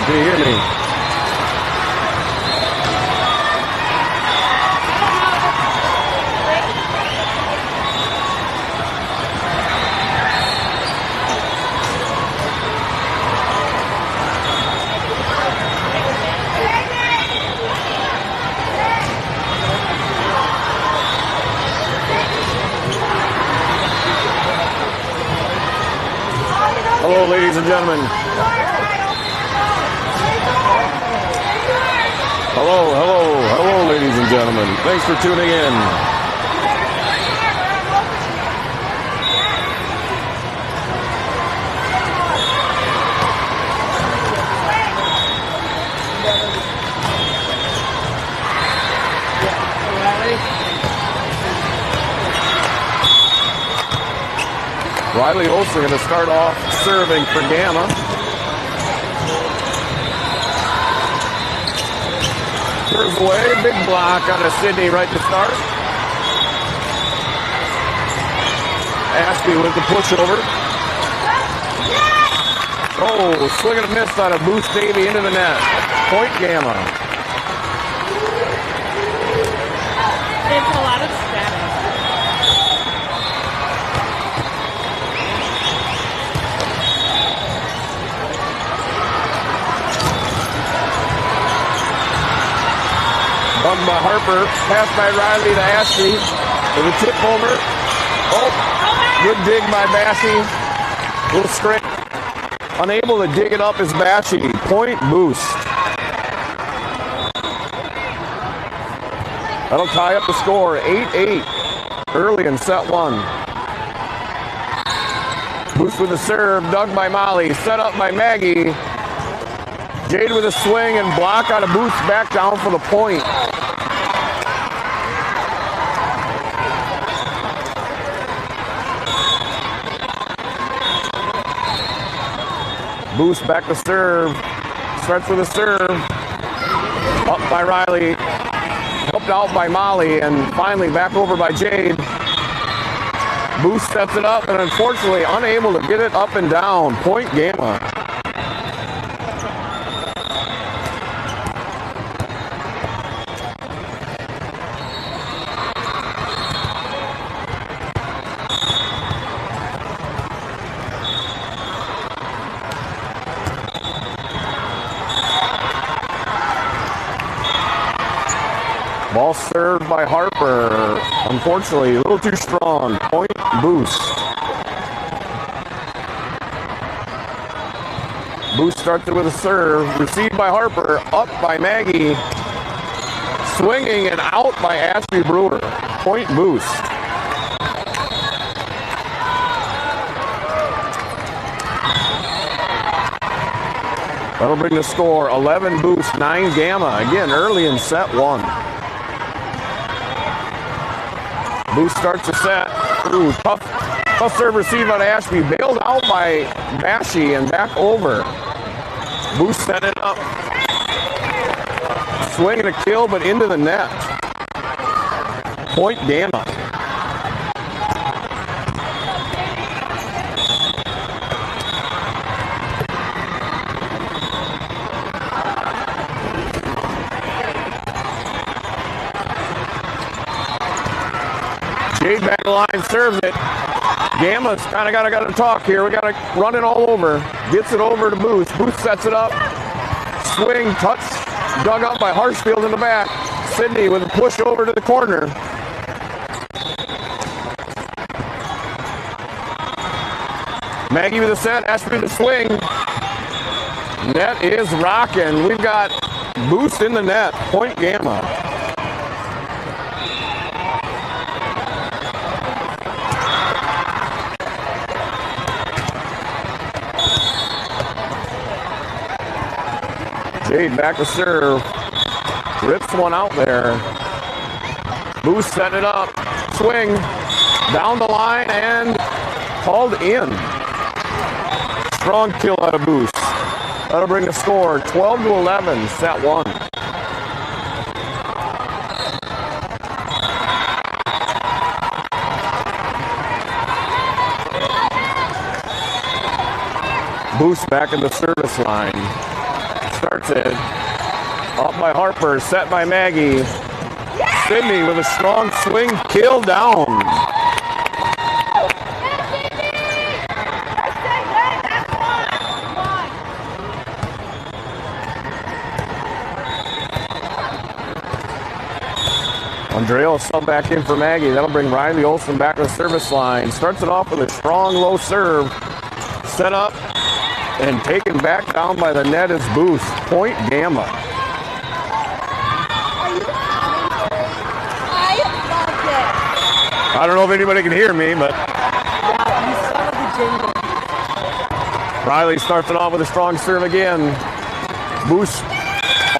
Can you hear me? Hello, ladies and gentlemen. Hello, ladies and gentlemen. Thanks for tuning in. Riley Olsen going to start off serving for Gamma. Serves away, big block on a Sydney right to start. Ashby with the pushover. Oh, swing and a miss on a Boost Davey into the net. Point Gamma. It's a lot of static. Dug by Harper, pass by Riley to Ashby with a tip over. Oh, good dig by Bassey. Little straight. Unable to dig it up is Bassey. Point Boost. That'll tie up the score, 8-8, early in set one. Boost with a serve, dug by Molly, set up by Maggie. Jade with a swing and block on a Boost back down for the point. Boost back to serve. Starts with a serve. Up by Riley. Helped out by Molly. And finally back over by Jade. Boost sets it up and unfortunately unable to get it up and down. Point Gamma. Ball served by Harper. Unfortunately, a little too strong. Point Boost. Boost starts it with a serve. Received by Harper. Up by Maggie. Swinging and out by Ashby Brewer. Point Boost. That'll bring the score 11 Boost, 9 Gamma. Again, early in set one. Boost starts the set. Ooh, tough serve receive on Ashby. Bailed out by Bassey and back over. Boost set it up. Swing and a kill, but into the net. Point Gamma. Jade back to the line, serves it. Gamma's kind of got to talk here. We got to run it all over. Gets it over to Boost. Boost sets it up. Swing, touch, dug up by Harshfield in the back. Sydney with a push over to the corner. Maggie with a set. Ashby with the swing. Net is rocking. We've got Boost in the net. Point Gamma. Jade back to serve. Rips one out there. Boost set it up. Swing. Down the line and called in. Strong kill out of Boost. That'll bring the score 12-11, set one. Boost back in the service line. starts it. Up by Harper, set by Maggie. Sydney with a strong swing, kill down. Andrea will sub back in for Maggie. That'll bring Riley Olsen back to the service line. Starts it off with a strong low serve. Set up and taken back down by the net is Booth. Point Gamma. I don't know if anybody can hear me, but Riley starts it off with a strong serve again. Boost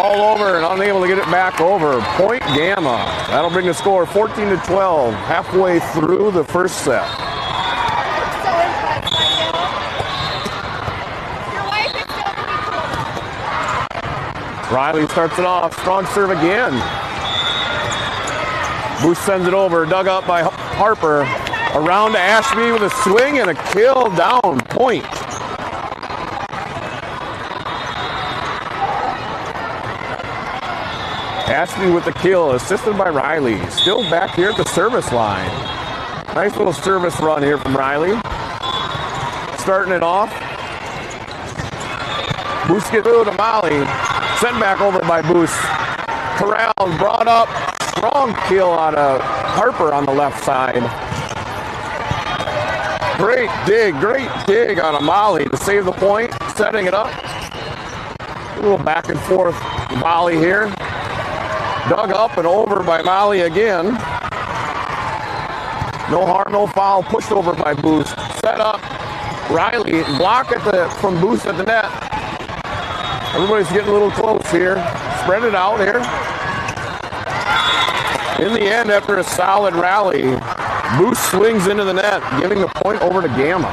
all over and unable to get it back over. Point Gamma. That'll bring the score 14-12, halfway through the first set. Riley starts it off. Strong serve again. Boost sends it over. Dug up by Harper. Around to Ashby with a swing and a kill down. Point. Ashby with the kill, assisted by Riley. Still back here at the service line. Nice little service run here from Riley. Starting it off. Boost gets through to Molly. Sent back over by Boost. Corralled, brought up. Strong kill out of Harper on the left side. Great dig out of Molly to save the point. Setting it up. A little back and forth volley here. Dug up and over by Molly again. No harm, no foul. Pushed over by Boost. Set up. Riley block from Boost at the net. Everybody's getting a little close here. Spread it out here. In the end, after a solid rally, Boost swings into the net, giving the point over to Gamma.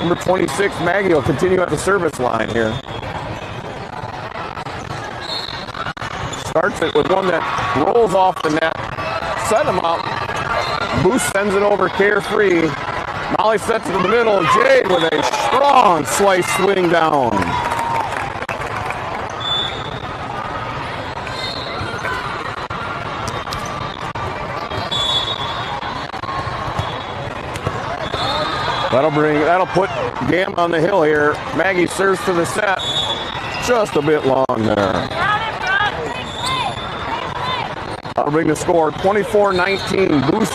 Number 26, Maggie, will continue at the service line here. Starts it with one that rolls off the net. Set him up. Boost sends it over carefree. Molly sets it in the middle. Jade with a strong slice swing down. That'll put Gamma on the hill here. Maggie serves to the set. Just a bit long there. That'll bring the score 24-19. Boost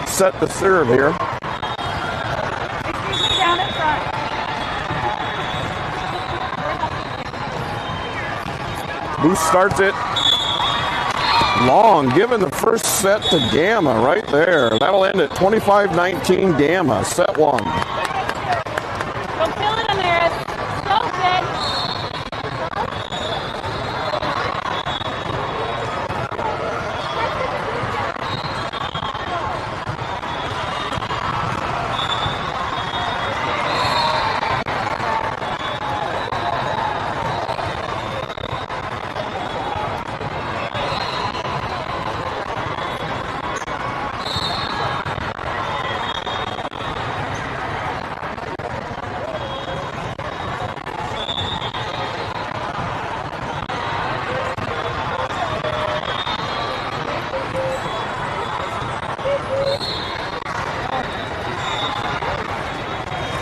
set the serve here. Boost starts it long, giving the first set to Gamma right there. That'll end at 25-19 Gamma, set one. Don't kill it, Amaris. So good.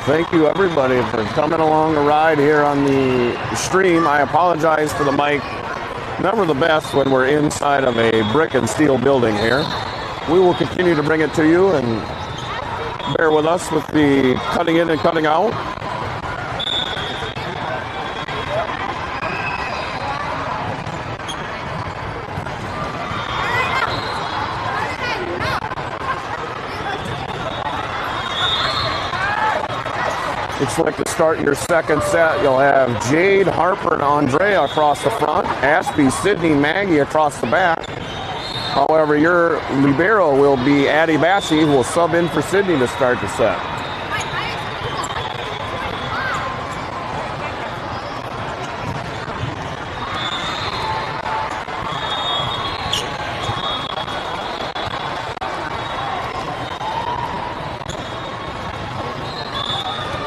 Thank you, everybody, for coming along the ride here on the stream. I apologize for the mic. Never the best when we're inside of a brick and steel building here. We will continue to bring it to you, and bear with us with the cutting in and cutting out. Looks like to start your second set, you'll have Jade, Harper, and Andrea across the front. Ashby, Sydney, Maggie across the back. However, your libero will be Addie Bassi, who will sub in for Sydney to start the set.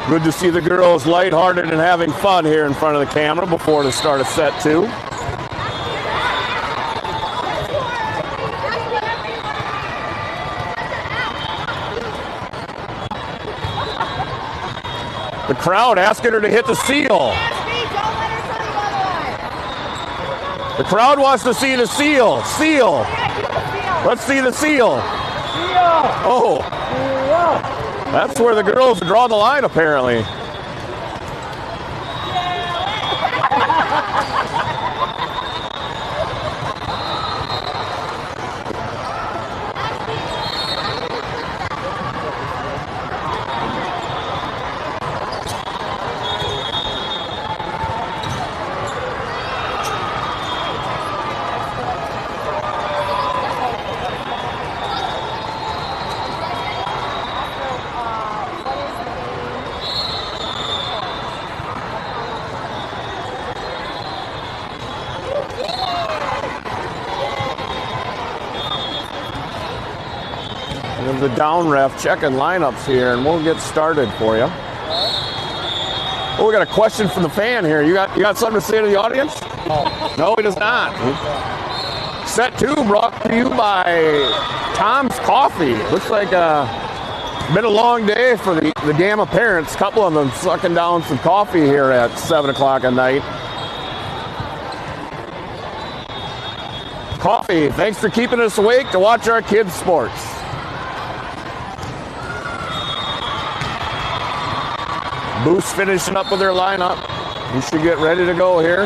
Good to see the girls lighthearted and having fun here in front of the camera before the start of set 2. The crowd asking her to hit the seal. The crowd wants to see the seal. Seal. Let's see the seal. Oh. That's where the girls draw the line, apparently. The down ref checking lineups here, and we'll get started for you. Oh, we got a question from the fan here. You got something to say to the audience? No, he does not. Set 2 brought to you by Tom's Coffee. Looks like been a long day for the Gamma parents. A couple of them sucking down some coffee here at 7 o'clock at night. Coffee, thanks for keeping us awake to watch our kids' sports. Boost finishing up with their lineup. We should get ready to go here.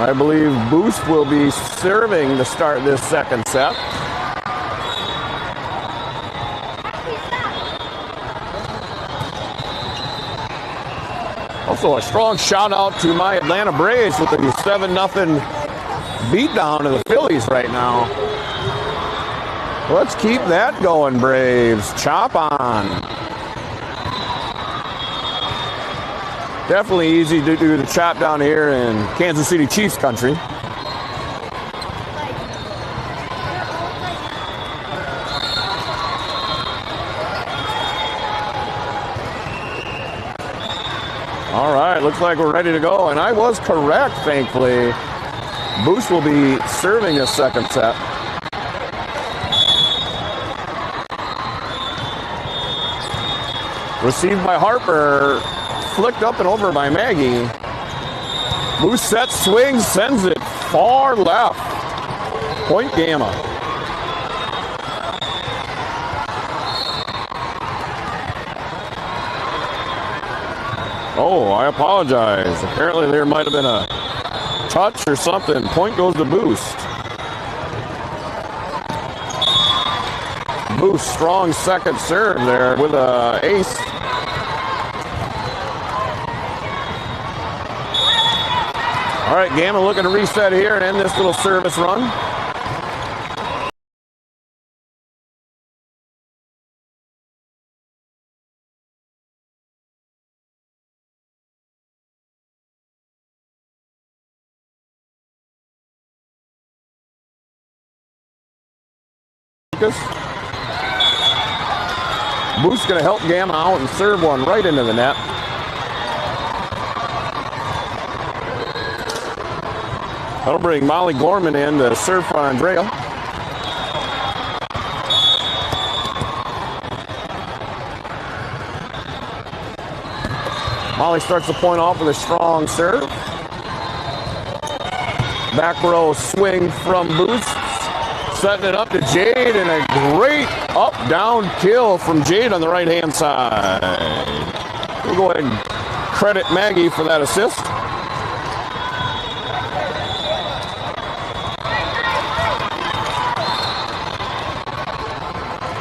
I believe Boost will be serving to start this second set. Also a strong shout out to my Atlanta Braves with the 7-0 beatdown of the Phillies right now. Let's keep that going, Braves. Chop on. Definitely easy to do the chop down here in Kansas City Chiefs country. All right, looks like we're ready to go. And I was correct, thankfully. Boost will be serving this second set. Received by Harper, flicked up and over by Maggie. Boost set, swings, sends it far left. Point Gamma. Oh, I apologize. Apparently there might have been a touch or something. Point goes to Boost. Boost, strong second serve there with a ace. All right, Gamma looking to reset here and end this little service run. Boost going to help Gamma out and serve one right into the net. That'll bring Molly Gorman in to serve for Andrea. Molly starts the point off with a strong serve. Back row swing from Boost. Setting it up to Jade, and a great up-down kill from Jade on the right-hand side. We'll go ahead and credit Maggie for that assist.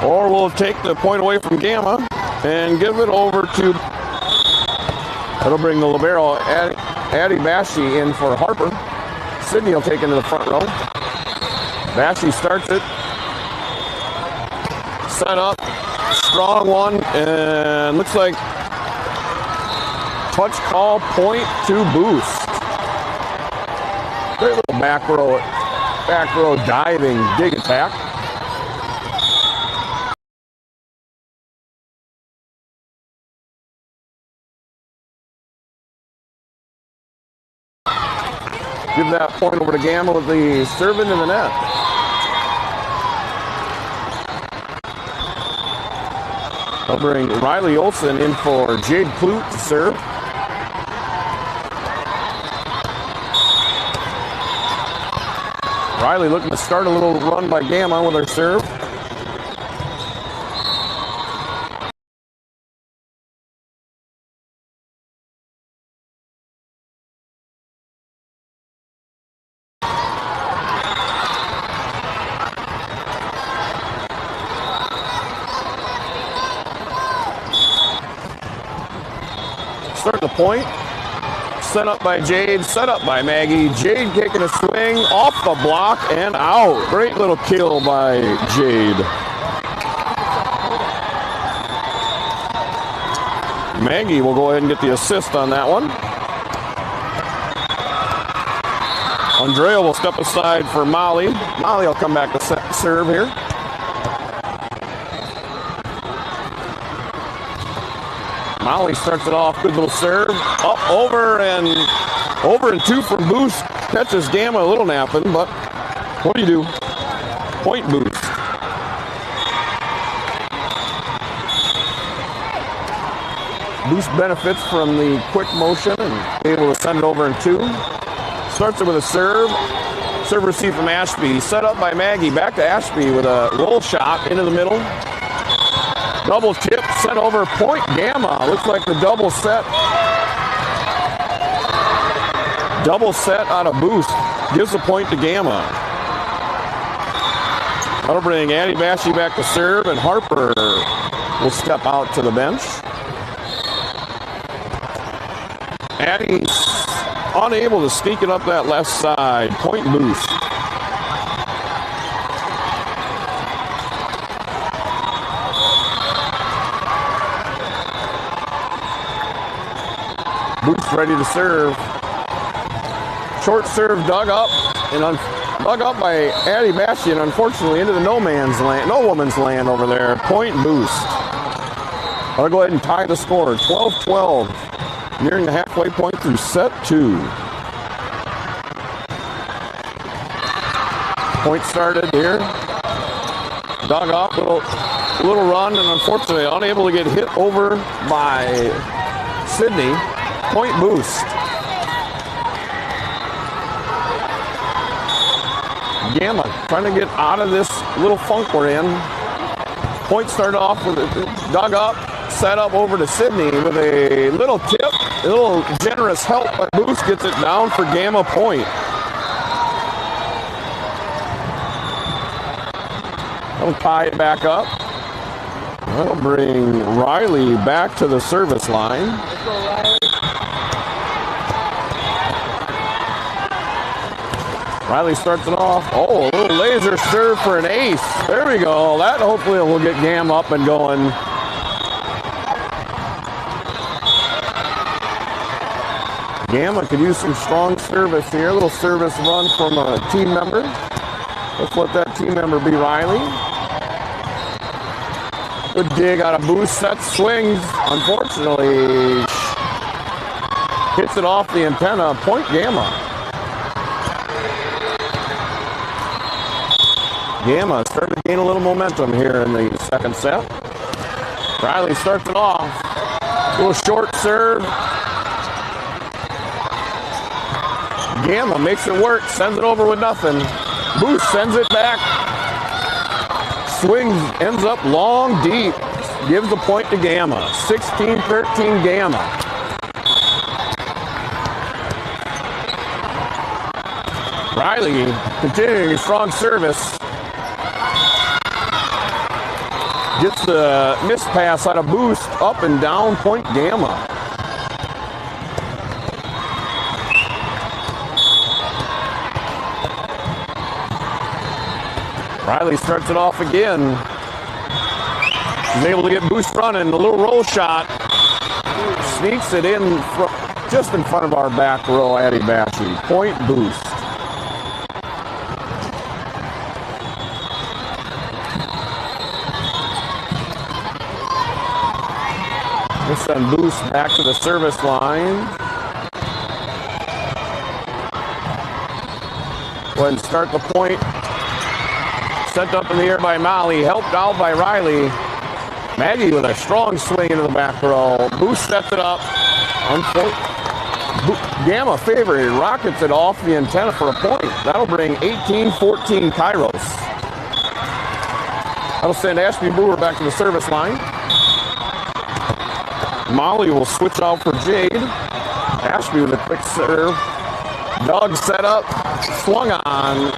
Or we'll take the point away from Gamma and give it over to, that'll bring the libero Addie Bashi in for Harper. Sydney will take into the front row. Bashi starts it. Set up. Strong one. And looks like touch call, point to Boost. Great little back row diving dig attack. Give that point over to Gamma with the serve into the net. They'll bring Riley Olsen in for Jade Clute to serve. Riley looking to start a little run by Gamma with her serve. Start the point. Set up by Jade, set up by Maggie. Jade kicking a swing off the block and out. Great little kill by Jade. Maggie will go ahead and get the assist on that one. Andrea will step aside for Molly. Molly will come back to serve here. Molly starts it off, good little serve. Up, over and two from Boost. Catches Gamma a little napping, but what do you do? Point Boost. Boost benefits from the quick motion and able to send it over in two. Starts it with a serve. Serve receive from Ashby. Set up by Maggie. Back to Ashby with a roll shot into the middle. Double tip, sent over, point Gamma. Looks like the double set out of Boost gives the point to Gamma. That'll bring Addie Bashy back to serve, and Harper will step out to the bench. Addie's unable to sneak it up that left side. Point Boost. Boost ready to serve. Short serve dug up by Addie Bastian, unfortunately into the no woman's land over there. Point Boost. I'll go ahead and tie the score. 12-12. Nearing the halfway point through set two. Point started here. Dug up, little run, and unfortunately unable to get hit over by Sydney. Point Boost. Gamma trying to get out of this little funk we're in. Point started off with a dug up, set up over to Sydney with a little tip, a little generous help, but Boost gets it down for Gamma point. That'll tie it back up. That'll bring Riley back to the service line. Let's go, Riley. Riley starts it off. Oh, a little laser serve for an ace. There we go. That hopefully will get Gamma up and going. Gamma could use some strong service here. A little service run from a team member. Let's let that team member be Riley. Good dig out of Boost. Set swings. Unfortunately, hits it off the antenna. Point Gamma. Gamma starting to gain a little momentum here in the second set. Riley starts it off. A little short serve. Gamma makes it work. Sends it over with nothing. Boost sends it back. Swings, ends up long, deep. Gives the point to Gamma. 16-13 Gamma. Riley continuing strong service. Gets the miss pass out of Boost, up and down, point Gamma. Riley starts it off again. He's able to get Boost running, a little roll shot. Sneaks it in just in front of our back row, Addie Bashy. Point Boost. We'll send Boost back to the service line. Go ahead and start the point. Sent up in the air by Molly, helped out by Riley. Maggie with a strong swing into the back row. Boost sets it up. Gamma favored, rockets it off the antenna for a point. That'll bring 18-14 Kairos. That'll send Ashby Brewer back to the service line. Molly will switch out for Jade. Ashby with a quick serve. Doug set up, swung on.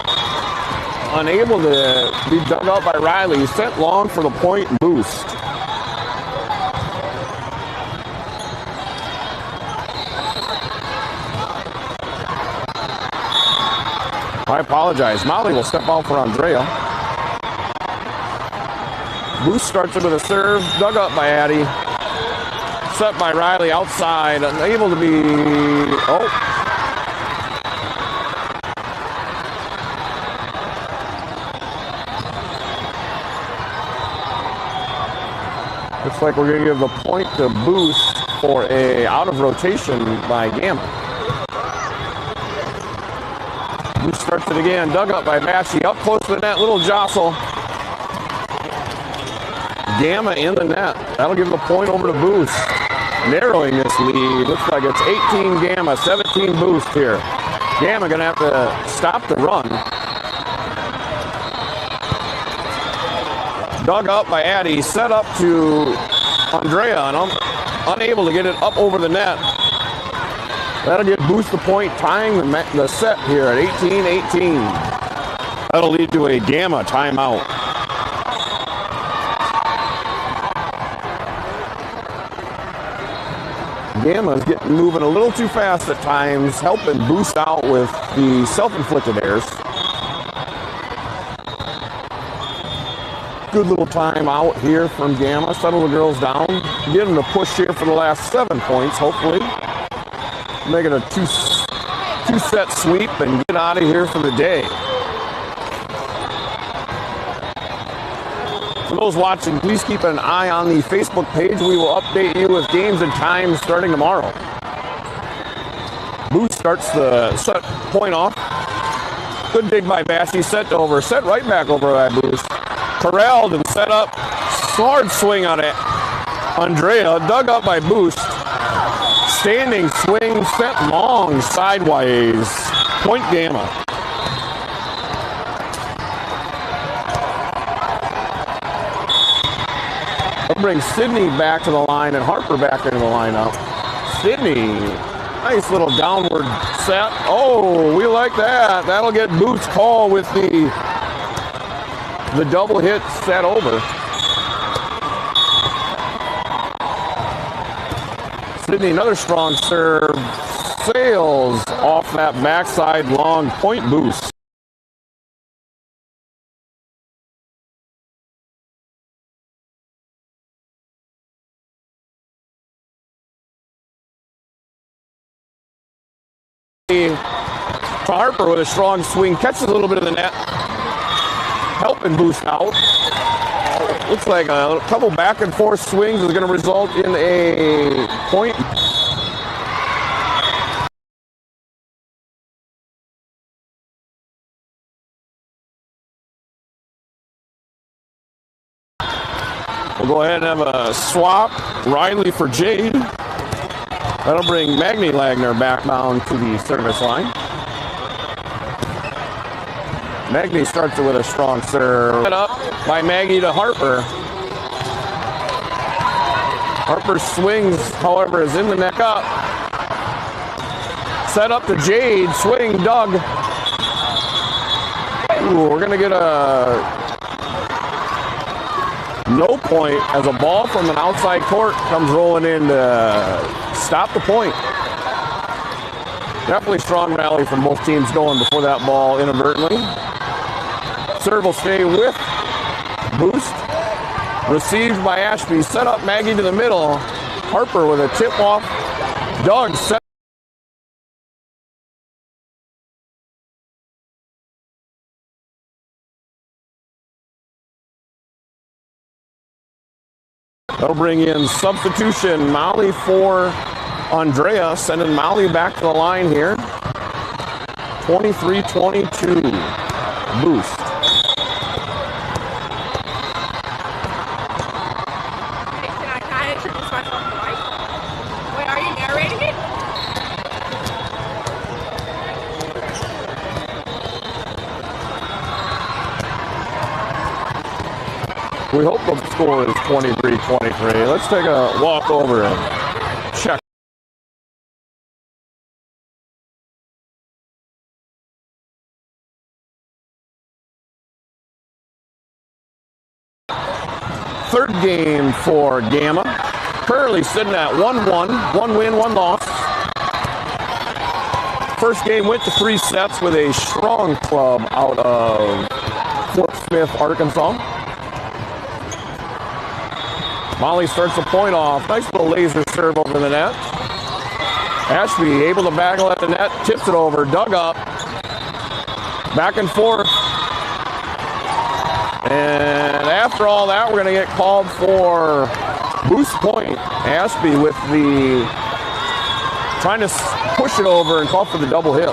Unable to be dug out by Riley. Sent long for the point and boost. I apologize. Molly will step out for Andrea. Boost starts it with a serve. Dug up by Addie. Set by Riley outside. Unable to be... Oh. Looks like we're going to give the point to Boost for a out of rotation by Gamma. Boost starts it again. Dug up by Bashy. Up close to the net. Little jostle. Gamma in the net. That'll give the point over to Boost. Narrowing this lead. Looks like it's 18 Gamma, 17 Boost here. Gamma going to have to stop the run. Dug up by Addie, set up to Andrea, and unable to get it up over the net. That'll get Boost the point, tying the set here at 18-18. That'll lead to a Gamma timeout. Gamma is moving a little too fast at times, helping Boost out with the self-inflicted errors. Good little time out here from Gamma. Settle the girls down. Give them a push here for the last 7 points, hopefully. Make it a two-set sweep and get out of here for the day. For those watching, please keep an eye on the Facebook page. We will update you with games and times starting tomorrow. Boost starts the set point off. Good dig by Bashy. Set over. Set right back over by Boost. Corralled and set up. Hard swing on it. Andrea dug up by Boost. Standing swing, set long sideways. Point Gamma. That brings Sydney back to the line and Harper back into the lineup. Sydney, nice little downward set. Oh, we like that. That'll get Boost call with the double hit set over. Sydney, another strong serve. Sails off that backside long point Boost. Harper with a strong swing, catches a little bit of the net. Helping Boost out. Looks like a couple back and forth swings is going to result in a point. We'll go ahead and have a swap. Riley for Jade. That'll bring Magni Lagner back down to the service line. Magni starts it with a strong serve. Set up by Maggie to Harper. Harper swings, however, is in the neck up. Set up to Jade. Swing, Doug. Ooh, we're going to get a no point as a ball from an outside court comes rolling in to stop the point. Definitely strong rally from both teams going before that ball inadvertently. Serve will stay with Boost. Received by Ashby. Set up Maggie to the middle. Harper with a tip off. Doug set. They'll bring in substitution Molly for Andrea, sending Molly back to the line here. 23-22. Boost. Hey, can I introduce myself twice? Wait, are you narrating it? We hope the score is 23-23. Let's take a walk over and check. Third game for Gamma. Currently sitting at 1-1. 1 win, 1 loss. First game went to 3 sets with a strong club out of Fort Smith, Arkansas. Molly starts the point off. Nice little laser serve over the net. Ashby able to bagel at the net, tips it over, dug up. Back and forth. And after all that, we're going to get called for boost point. Ashby with the trying to push it over and call for the double hit.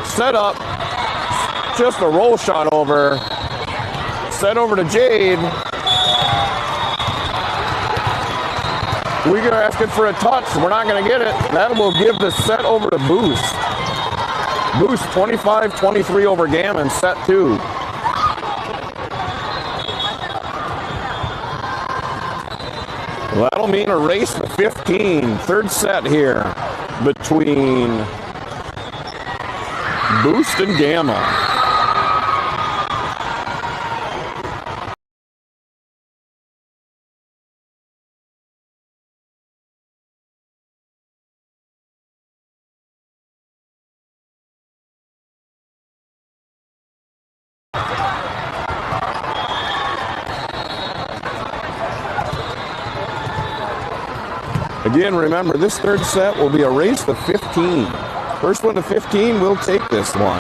Set up, just a roll shot over, set over to Jade. We're asking for a touch, we're not going to get it. That will give the set over to Boost. Boost 25-23 over Gamma in set 2. Well, that'll mean a race to 15. Third set here between Boost and Gamma. Again, remember, this third set will be a race to 15. First one to 15 will take this one.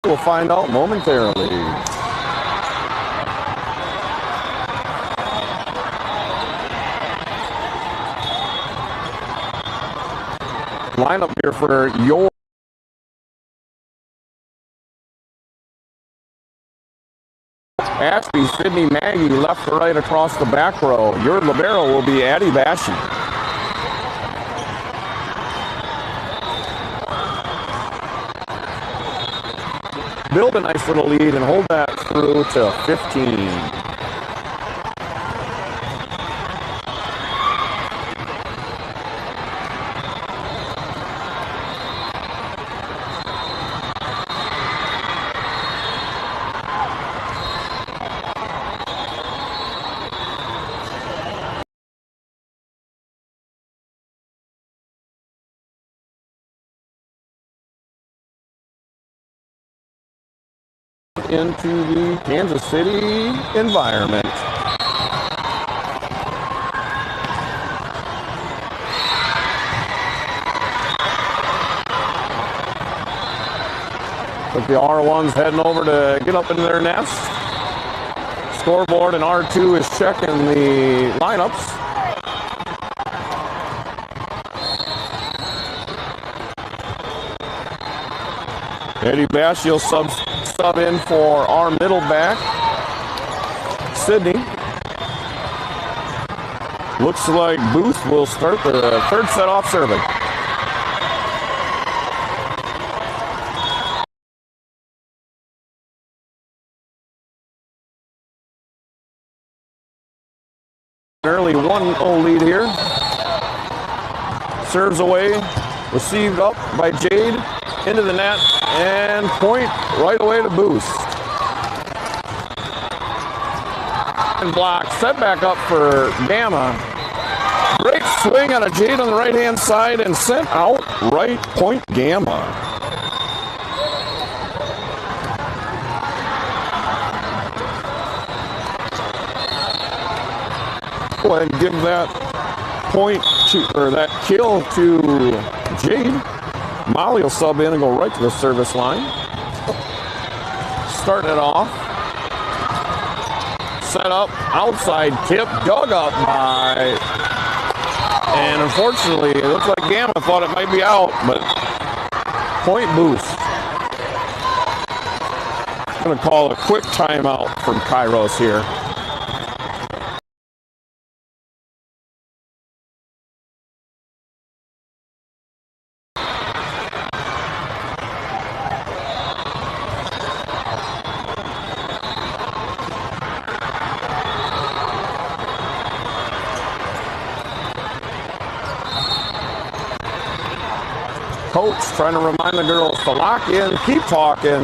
We'll find out momentarily. Lineup here for your Ashby, Sydney, Maggie, left to right across the back row. Your libero will be Addie Bashi. Build a nice little lead and hold that through to 15. Into the Kansas City environment. But the R1's heading over to get up into their nest. Scoreboard and R2 is checking the lineups. Eddie Bash, you'll sub in for our middle back, Sydney. Looks like Booth will start the third set off serving. early 1-0 lead here. Serves away, received up by Jade, into the net, and point right away to Boost. And block, set back up for Gamma. Great swing on a Jade on the right-hand side and sent out right point Gamma. Go ahead and give that point to, or that kill to Jade. Molly will sub in and go right to the service line. Starting it off. Set up, outside tip, dug up by, and unfortunately, it looks like Gamma thought it might be out, but point Boost. I'm going to call a quick timeout from Kairos here. Coach trying to remind the girls to lock in, keep talking.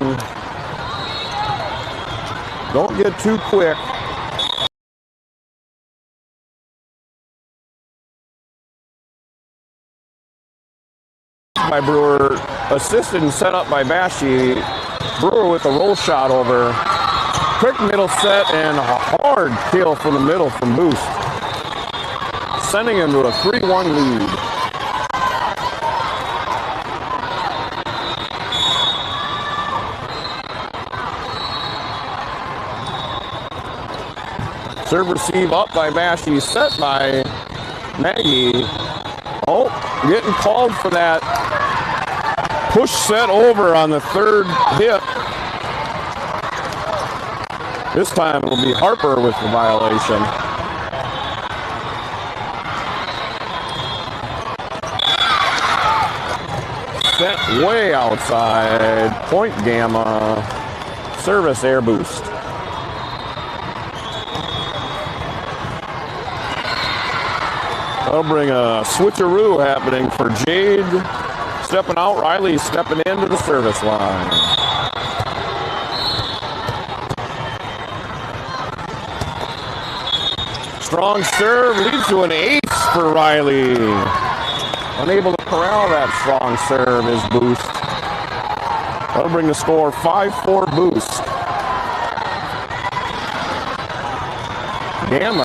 Don't get too quick. By Brewer, assisted and set up by Bashi. Brewer with a roll shot over. Quick middle set and a hard kill from the middle from Boost. Sending him to a 3-1 lead. Serve receive up by Bashi, set by Maggie. Oh, getting called for that push set over on the third hit. This time it'll be Harper with the violation. Set way outside. Point Gamma. Service air boost. That'll bring a switcheroo happening for Jade. Stepping out, Riley stepping into the service line. Strong serve leads to an ace for Riley. Unable to corral that strong serve is Boost. That'll bring the score 5-4 Boost. Gamma.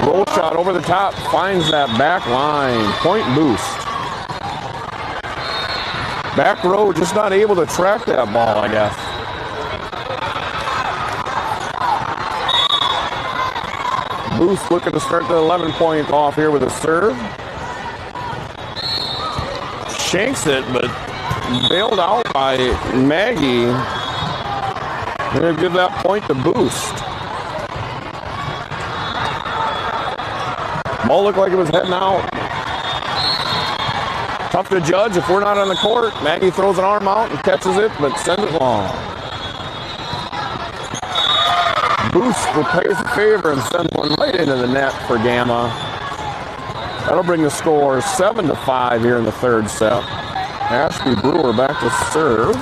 Roll shot over the top, finds that back line. Point Boost. Back row just not able to track that ball, I guess. Boost looking to start the 11-point off here with a serve. Shanks it, but bailed out by Maggie. They're going to give that point to Boost. Ball looked like it was heading out. Tough to judge if we're not on the court. Maggie throws an arm out and catches it, but sends it long. Boost repays the favor and sends one right into the net for Gamma. That'll bring the score 7-5 here in the third set. Ashby Brewer back to serve.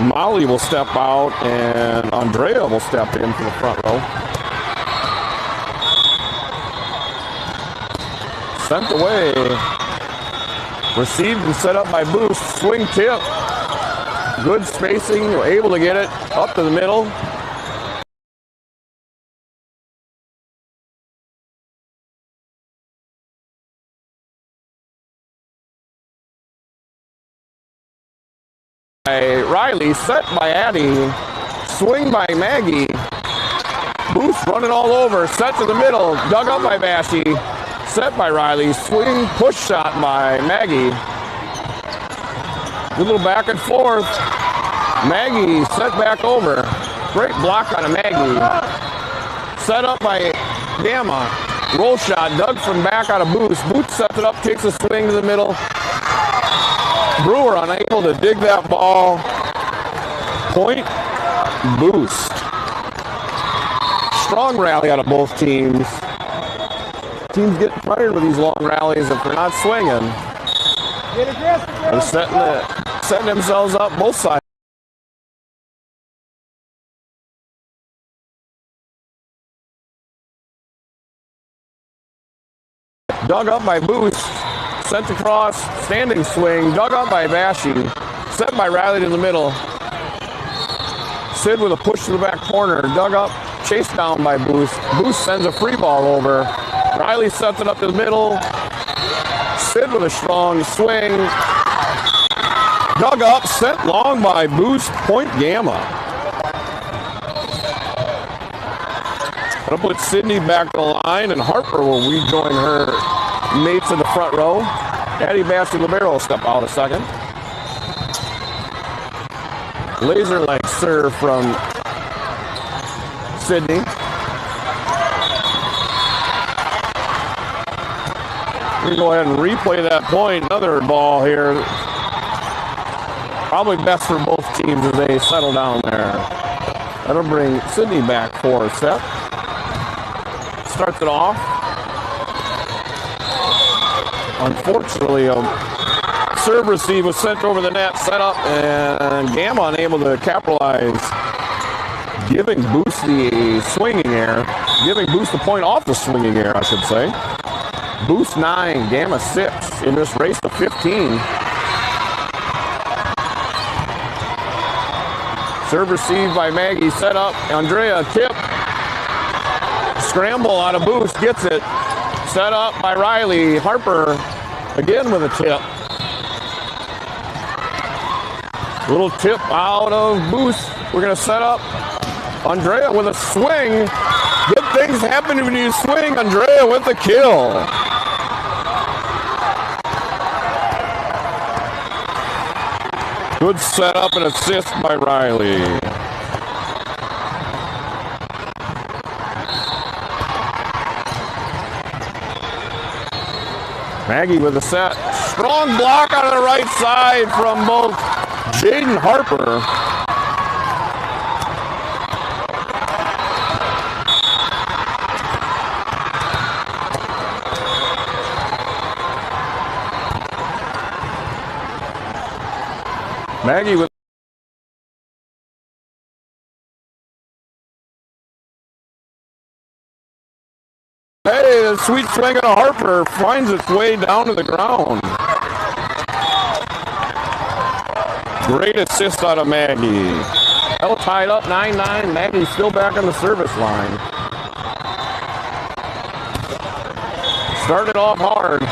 Molly will step out and Andrea will step in for the front row. Sent away. Received and set up by Boost. Swing tip. Good spacing. Able to get it up to the middle. Riley, set by Addie. Swing by Maggie. Boost running all over. Set to the middle. Dug up by Bashi. Set by Riley. Swing push shot by Maggie. A little back and forth. Maggie set back over. Great block on a Maggie. Set up by Gamma. Roll shot, dug from back out of Booth. Booth sets it up, takes a swing to the middle. Brewer unable to dig that ball. Point, Boost. Strong rally out of both teams. Teams get tired with these long rallies if they're not swinging. They're setting themselves up both sides. Dug up by Boost, sent across, standing swing, dug up by Bashi, sent by Riley to the middle. Sid with a push to the back corner, dug up, chased down by Boost. Boost sends a free ball over. Riley sets it up to the middle. Sid with a strong swing. Dug up, sent long by Boost, point Gamma. That'll put Sydney back to the line, and Harper will rejoin her mates in the front row. Addie Bashi Libero will step out a second. Laser-like serve from Sydney. We go ahead and replay that point. Another ball here. Probably best for both teams as they settle down there. That'll bring Sydney back for a set. Starts it off. Unfortunately, a serve receive was sent over the net, set up, and Gamma unable to capitalize, giving Boost the swinging air, giving Boost the point off the swinging air, I should say. Boost 9, Gamma 6 in this race to 15. Serve received by Maggie, set up, Andrea tip. Scramble out of Boost, gets it. Set up by Riley. Harper again with a tip. Little tip out of Boost. We're going to set up Andrea with a swing. Good things happen when you swing. Andrea with the kill. Good setup and assist by Riley. Maggie with a set. Strong block out of the right side from both Jaden Harper. Maggie with the sweet swing of Harper finds its way down to the ground. Great assist out of Maggie. Well tied up 9-9. Maggie still back on the service line. Started off hard.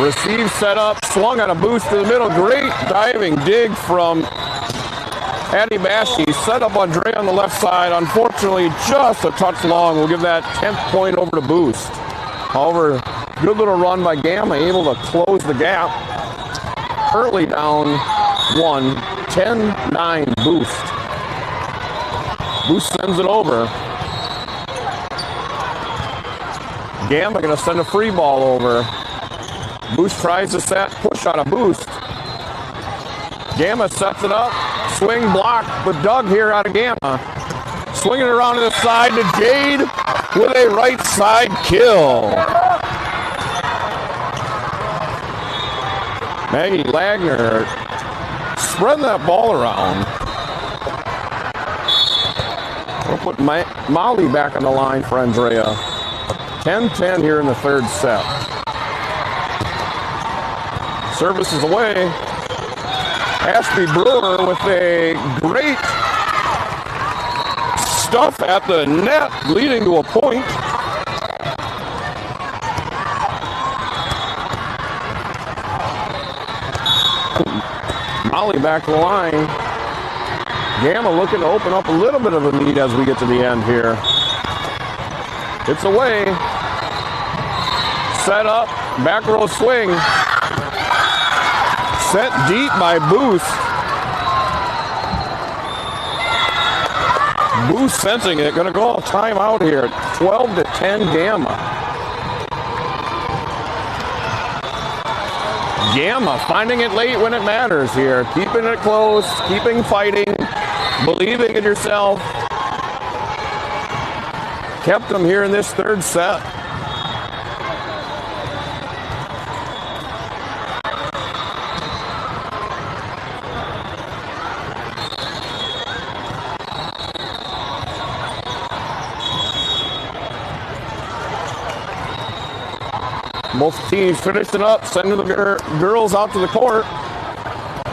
Receive set up, swung on a Boost to the middle. Great diving dig from Addie Bashi. Set up Andrea on the left side. Unfortunately, just a touch long. We'll give that 10th point over to Boost. However, good little run by Gamma, able to close the gap. Currently down 1, 10-9 Boost. Boost sends it over. Gamma going to send a free ball over. Boost tries to set, push on a Boost. Gamma sets it up, swing block, but Doug here out of Gamma. Swinging it around to the side to Jade with a right side kill. Maggie Lagner spreading that ball around. We'll put Molly back on the line for Andrea. 10-10 here in the third set. Service is away. Ashby Brewer with a great stuff at the net, leading to a point. Molly back to the line. Gamma looking to open up a little bit of a lead as we get to the end here. It's away. Set up, back row swing. Set deep by Boost. Boost sensing it, gonna go timeout here. 12-10 Gamma. Gamma finding it late when it matters here. Keeping it close, keeping fighting, believing in yourself. Kept them here in this third set. Both teams finishing up, sending the girls out to the court.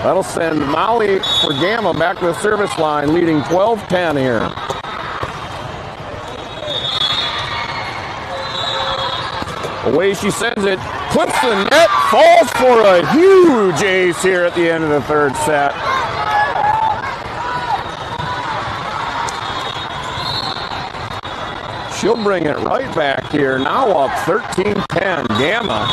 That'll send Molly for Gamma back to the service line, leading 12-10 here. Away she sends it, clips the net, falls for a huge ace here at the end of the third set. She'll bring it right back here. Now up 13-10, Gamma.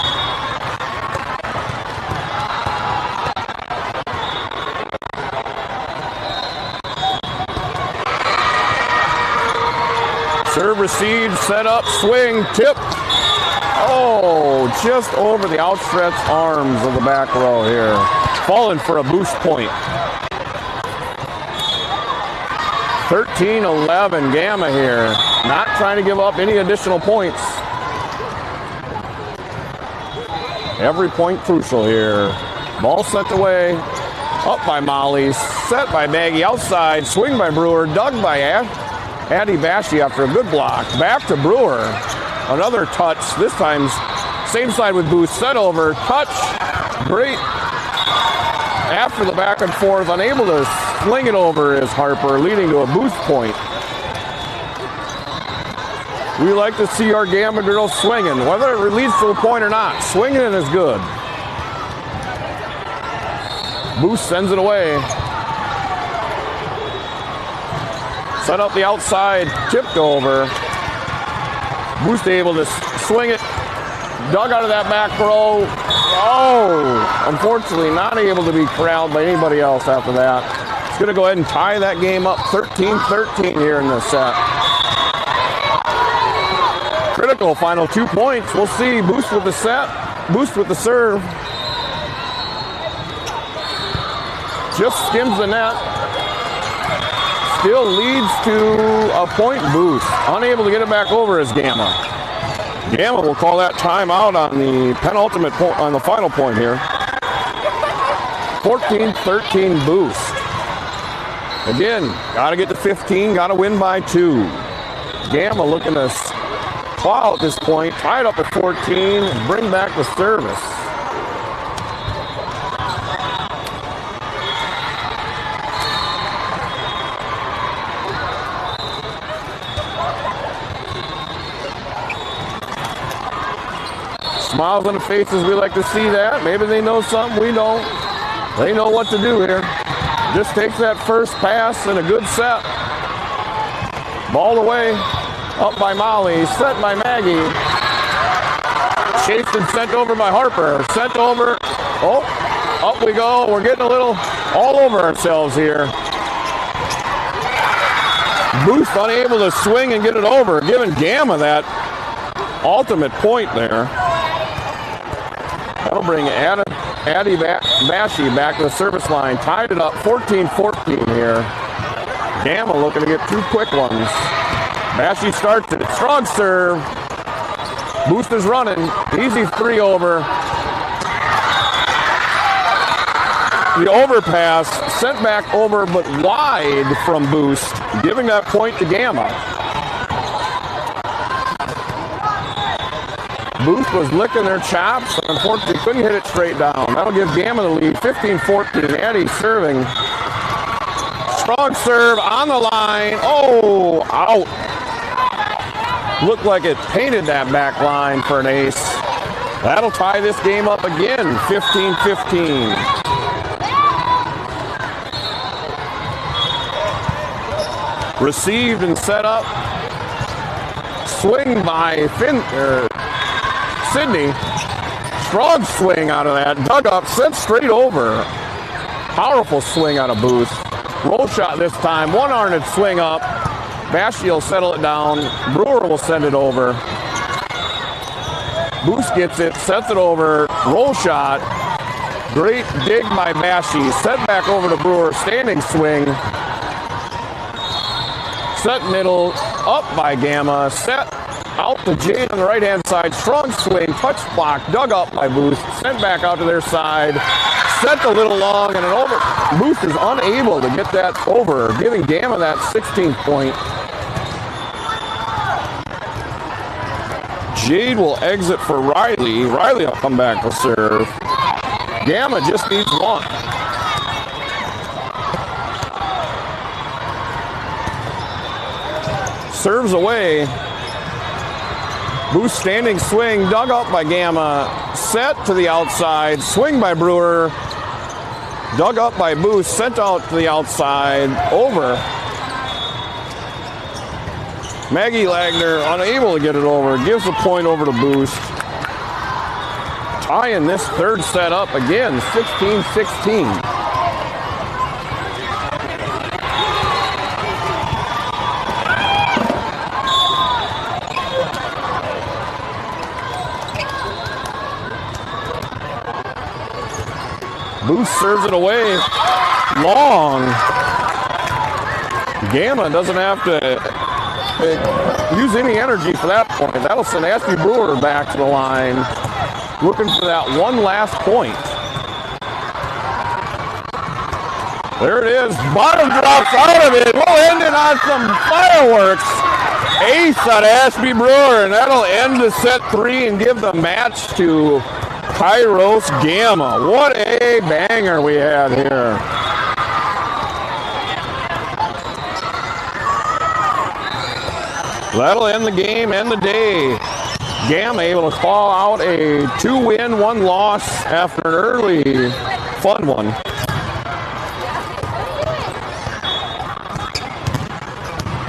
Serve received, set up, swing, tip. Oh, just over the outstretched arms of the back row here. Falling for a boost point. 13-11, Gamma here. Not trying to give up any additional points. Every point crucial here. Ball sent away. Up by Molly. Set by Maggie. Outside. Swing by Brewer. Dug by Addie Bashy after a good block. Back to Brewer. Another touch. This time, same side with Booth. Set over. Touch. Great. After the back and forth, unable to sling it over is Harper, leading to a boost point. We like to see our Gamma girls swinging, whether it leads to a point or not. Swinging it is good. Boost sends it away. Set up the outside, tipped over. Boost able to swing it. Dug out of that back row. Oh, unfortunately not able to be corralled by anybody else after that. It's going to go ahead and tie that game up 13-13 here in this set. Critical final 2 points. We'll see. Boost with the set. Boost with the serve. Just skims the net. Still leads to a point Boost. Unable to get it back over is Gamma. Gamma will call that timeout on the penultimate point, on the final point here. 14-13 Boost. Again, got to get to 15, got to win by 2. Gamma looking to claw at this point, tied up at 14, and bring back the service. Smiles on the faces, we like to see that. Maybe they know something we don't. They know what to do here. Just takes that first pass and a good set. Ball away. Up by Molly. Set by Maggie. Chased and sent over by Harper. Sent over. Oh, up we go. We're getting a little all over ourselves here. Boost unable to swing and get it over. Giving Gamma that ultimate point there. That'll bring Addie Bashy back to the service line. Tied it up 14-14 here. Gamma looking to get 2 quick ones. Bashy starts it. Strong serve. Boost is running. Easy 3 over. The overpass sent back over but wide from Boost, giving that point to Gamma. Booth was licking their chops, and unfortunately couldn't hit it straight down. That'll give Gamma the lead, 15-14. Addie serving. Strong serve on the line. Oh, out. Looked like it painted that back line for an ace. That'll tie this game up again, 15-15. Received and set up. Swing by Sydney. Strong swing out of that. Dug up, sent straight over. Powerful swing out of Booth. Roll shot this time. One-armed swing up. Bashy will settle it down. Brewer will send it over. Booth gets it, sets it over. Roll shot. Great dig by Bashi. Set back over to Brewer. Standing swing. Set middle. Up by Gamma. Set out to Jade on the right-hand side. Strong swing. Touch block. Dug up by Boost. Sent back out to their side. Set a little long and an over. Boost is unable to get that over, giving Gamma that 16th point. Jade will exit for Riley. Riley will come back to serve. Gamma just needs one. Serves away. Boost standing swing, dug up by Gamma. Set to the outside, swing by Brewer. Dug up by Boost, sent out to the outside, over. Maggie Lagner unable to get it over, gives the point over to Boost. Tying this third set up again, 16-16. Boost serves it away. Long. Gamma doesn't have to use any energy for that point. That'll send Ashby Brewer back to the line, looking for that one last point. There it is. Bottom drops out of it. We'll end it on some fireworks. Ace on Ashby Brewer, and that'll end the set 3 and give the match to Kairos Gamma. What a banger we had here. That'll end the game, end the day. Gamma able to call out a 2-win, 1-loss after an early fun one.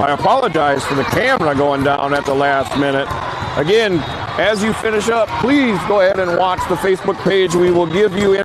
I apologize for the camera going down at the last minute. Again, as you finish up, please go ahead and watch the Facebook page. We will give you